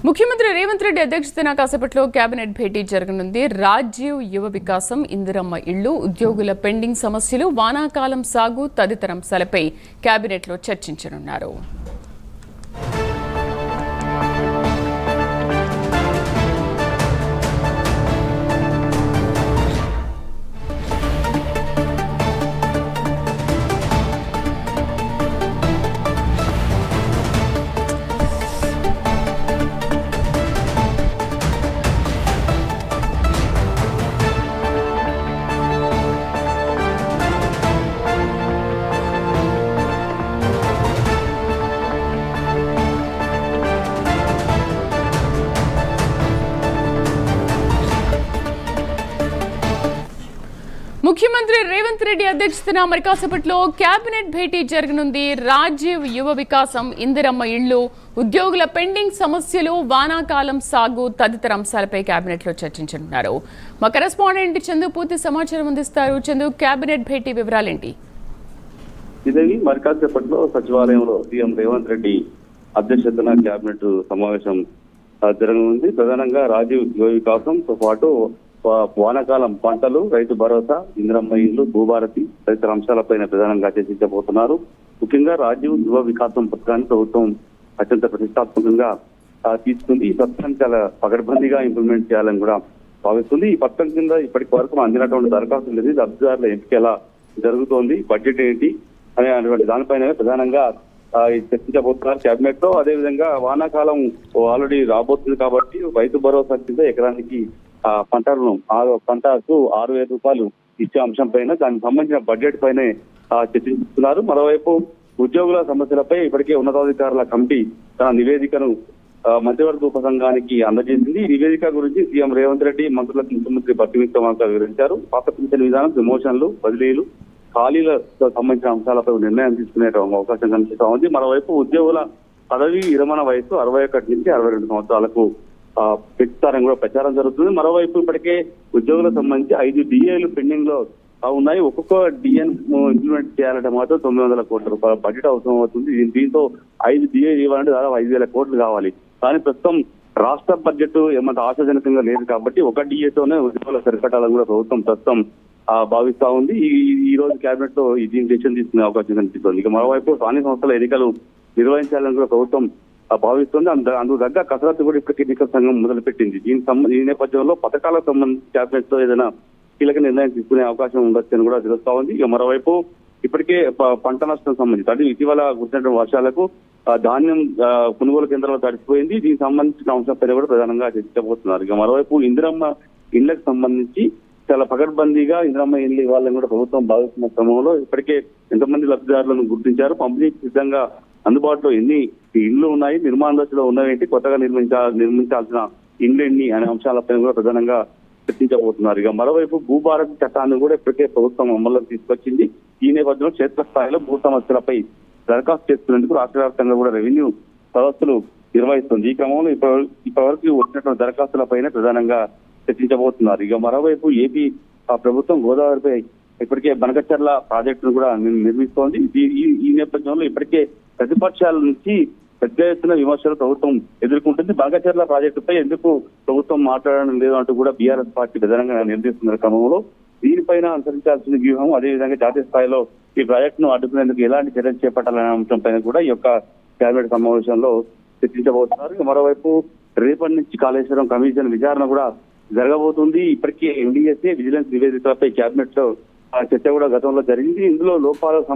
ముఖ్యమంత్రి రేవంత్ రెడ్డి అధ్యక్షతన కాసేపట్లో కేబినెట్ భేటీ జరగనుంది. రాజీవ్ యువ వికాసం, ఇందిరమ్మ ఇళ్లు, ఉద్యోగుల పెండింగ్ సమస్యలు, వానాకాలం సాగు తదితర అంశాలపై కేబినెట్లో చర్చించనున్నారు. ముఖ్యమంత్రి రేవంత్ రెడ్డి అధ్యక్షతన మరి కాసేపట్లో కేబినెట్ భేటీ జరగనుంది. రాజీవ్ యువ వికాసం, ఇందిరమ్మ ఇళ్లు, ఉద్యోగుల పెండింగ్ సమస్యలు, వానాకాలం సాగు తదితర అంశాలపై కేబినెట్ లో చర్చించనున్నారు. మా కరెస్పాండెంట్ చందు పూర్తి సమాచారం అందిస్తారు. చందు, కేబినెట్ భేటీ వివరాలేంటి? ఇదేవి మరి కాసేపట్లో సచివాలయంలో సీఎం రేవంత్ రెడ్డి అధ్యక్షతన కేబినెట్ సమావేశం జరగనుంది. ప్రధానంగా రాజీవ్ యువ వికాసంతో పాటు వానాకాలం పంటలు, రైతు భరోసా, ఇందిరమ్మ ఇళ్లు, భూభారతి తదితర అంశాలపైన ప్రధానంగా చర్చించబోతున్నారు. ముఖ్యంగా రాజీవ్ యువ వికాసం పథకాన్ని ప్రభుత్వం అత్యంత ప్రతిష్టాత్మకంగా తీసుకుంది. ఈ పథకాన్ని చాలా పకడ్బందీగా ఇంప్లిమెంట్ చేయాలని కూడా భావిస్తుంది. ఈ పథకం కింద ఇప్పటి వరకు అందినటువంటి దరఖాస్తు లేదు, లబ్ధిదారుల ఎంపిక ఎలా జరుగుతోంది, బడ్జెట్ ఏంటి అనేటువంటి దానిపైన ప్రధానంగా చర్చించబోతున్నారు కేబినెట్ లో. అదేవిధంగా వానాకాలం ఆల్రెడీ రాబోతుంది కాబట్టి రైతు భరోసా కింద ఎకరానికి పంటకు 6,000 రూపాయలు ఇచ్చే అంశం పైన, దానికి సంబంధించిన బడ్జెట్ పైనే చర్చిస్తున్నారు. మరోవైపు ఉద్యోగుల సమస్యలపై ఇప్పటికే ఉన్నతాధికారుల కమిటీ తన నివేదికను మంత్రివర్గ ఉపసంఘానికి అందజేసింది. ఈ నివేదిక గురించి సీఎం రేవంత్ రెడ్డి మంత్రులకు ముఖ్యమంత్రి బట్టి విక్రమార్క వివరించారు. పాత పింఛన్ విధానం, ప్రమోషన్లు, బదిలీలు, ఖాళీలకు సంబంధించిన అంశాలపై నిర్ణయం తీసుకునే అవకాశం కనిపిస్తా ఉంది. మరోవైపు ఉద్యోగుల పదవి విరమణ వయసు 61 నుంచి 62 సంవత్సరాలకు పెంచుతారని కూడా ప్రచారం జరుగుతుంది. మరోవైపు ఇప్పటికే ఉద్యోగులకు సంబంధించి 5 డిఏలు పెండింగ్ లో ఉన్నాయి. ఒక్కొక్క డిఎన్ ఇంప్లిమెంట్ చేయాలంటే మాత్రం 900 కోట్ల రూపాయల బడ్జెట్ అవసరం అవుతుంది. దీంతో 5 డిఏ ఇవ్వాలంటే దాదాపు 5,000 కోట్లు కావాలి. కానీ ప్రస్తుతం రాష్ట్ర బడ్జెట్ ఏమంత ఆశాజనకంగా లేదు కాబట్టి ఒక డిఏతోనే ఉద్యోగుల సరికట్టాలని కూడా ప్రభుత్వం ప్రస్తుతం భావిస్తా ఉంది. ఈ రోజు కేబినెట్ లో దీని డెసిషన్ తీసుకునే అవకాశం కనిపిస్తుంది. ఇక మరోవైపు స్థానిక సంస్థల ఎన్నికలు నిర్వహించాలని కూడా ప్రభుత్వం భావిస్తుంది. అందుకు తగ్గ కసరత్తు కూడా ఇప్పటికే ఎన్నికల సంఘం మొదలుపెట్టింది. ఈ నేపథ్యంలో పథకాలకు సంబంధించి కేబినెట్ లో ఏదైనా కీలక నిర్ణయం తీసుకునే అవకాశం ఉండొచ్చని కూడా తెలుస్తా ఉంది. ఇక మరోవైపు ఇప్పటికే పంట నష్టం సంబంధించి అంటే ఇటీవల కురిసినటువంటి వర్షాలకు ధాన్యం కొనుగోలు కేంద్రాలు తడిసిపోయింది. దీనికి సంబంధించిన అంశంపై కూడా ప్రధానంగా చర్చించబోతున్నారు. ఇక మరోవైపు ఇందిరమ్మ ఇళ్లకు సంబంధించి చాలా పకడ్బందీగా ఇందిరమ్మ ఇళ్లు ఇవ్వాలని కూడా ప్రభుత్వం భావిస్తున్న క్రమంలో ఇప్పటికే ఎంతమంది లబ్ధిదారులను గుర్తించారు, పంపిణీకి సిద్ధంగా అందుబాటులో ఎన్ని ఇండ్లు ఉన్నాయి, నిర్మాణ దశలో ఉన్నవేంటి, కొత్తగా నిర్మించాల్సిన ఇండ్లు ఎన్ని అనే అంశాలపై కూడా ప్రధానంగా చర్చించబోతున్నారు. ఇక మరోవైపు భూభారతి చట్టాన్ని కూడా ఇప్పటికే ప్రభుత్వం అమల్లోకి తీసుకొచ్చింది. ఈ నేపథ్యంలో క్షేత్రస్థాయిలో భూ సమస్యలపై దరఖాస్తు చేసుకునేందుకు రాష్ట్ర వ్యాప్తంగా కూడా రెవెన్యూ సదస్సులు నిర్వహిస్తుంది. ఈ క్రమంలో ఇప్పటివరకు వచ్చినటువంటి దరఖాస్తులపైన ప్రధానంగా చర్చించబోతున్నారు. ఇక మరోవైపు ఏపీ ప్రభుత్వం గోదావరిపై ఇప్పటికే బనకచర్ల ప్రాజెక్టును కూడా నిర్మిస్తోంది. ఈ నేపథ్యంలో ఇప్పటికే ప్రతిపక్షాల నుంచి పెద్ద ఎత్తున విమర్శలు ప్రభుత్వం ఎదుర్కొంటుంది. బనకచర్ల ప్రాజెక్టుపై ఎందుకు ప్రభుత్వం మాట్లాడడం లేదు అంటూ కూడా బీఆర్ఎస్ పార్టీ ప్రధానంగా నిర్ణయిస్తున్న క్రమంలో దీనిపైన అనుసరించాల్సిన వ్యూహం, అదేవిధంగా జాతీయ స్థాయిలో ఈ ప్రాజెక్టును అడ్డుకునేందుకు ఎలాంటి చర్యలు చేపట్టాలనే అంశం పైన కూడా ఈ యొక్క కేబినెట్ సమావేశంలో చర్చించబోతున్నారు. మరోవైపు రేపటి నుంచి కాళేశ్వరం కమిషన్ విచారణ కూడా జరగబోతుంది. ఇప్పటికే ఎన్డీఎస్ఏ విజిలెన్స్ నివేదికలపై కేబినెట్ లో చర్చ కూడా గతంలో జరిగింది. ఇందులో లోపాలకు